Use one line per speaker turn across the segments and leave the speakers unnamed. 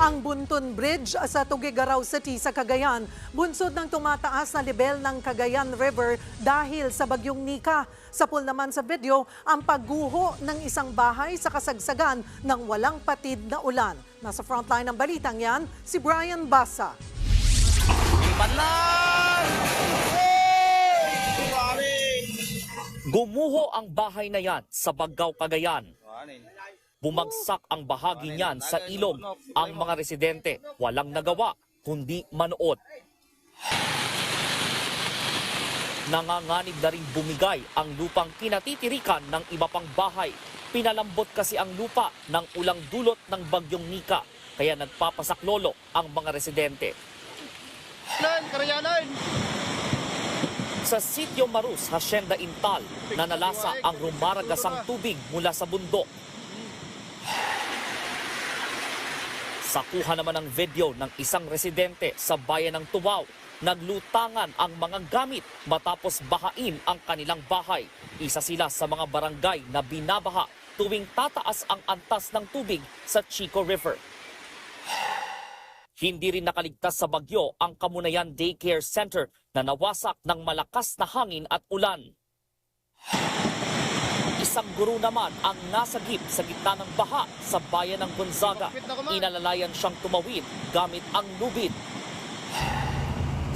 Ang Buntun Bridge sa Tuguegarao City sa Cagayan, bunsod ng tumataas na level ng Cagayan River dahil sa bagyong Nika. Sa pool naman sa video, ang pagguho ng isang bahay sa kasagsagan ng walang patid na ulan. Nasa frontline ng balitang yan, si Brian Basa.
Gumuho ang bahay na yan sa Baggao, Cagayan. Bumagsak ang bahagi niyan sa ilog. Ang mga residente walang nagawa kundi manood. Nanganganib na rin bumigay ang lupang kinatitirikan ng iba pang bahay. Pinalambot kasi ang lupa ng ulang dulot ng bagyong Nika, kaya nagpapasaklolo ang mga residente. Sa Sitio Marus, Hacienda Intal, nanalasa ang rumaragasang tubig mula sa bundok. Sa kuha naman ng video ng isang residente sa bayan ng Tubao, naglutangan ang mga gamit matapos bahain ang kanilang bahay. Isa sila sa mga barangay na binabaha tuwing tataas ang antas ng tubig sa Chico River. Hindi rin nakaligtas sa bagyo ang Kamunayan Daycare Center na nawasak ng malakas na hangin at ulan. Isang guro naman ang nasagip sa gitna ng baha sa bayan ng Gonzaga. Inalalayan siyang tumawid gamit ang lubid.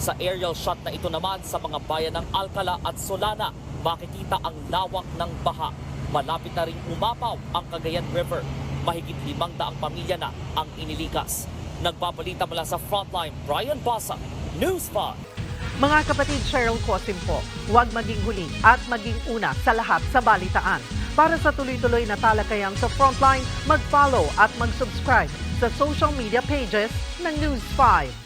Sa aerial shot na ito naman sa mga bayan ng Alcala at Solana, makikita ang lawak ng baha. Malapit na rin umapaw ang Cagayan River. Mahigit 500 pamilya na ang inilikas. Nagbabalita mula sa frontline, Brian Basa, News 5.
Mga kapatid, Cheryl Cosim po, huwag maging huli at maging una sa lahat sa balitaan. Para sa tuloy-tuloy na talakayan sa Frontline, mag-follow at mag-subscribe sa social media pages ng News 5.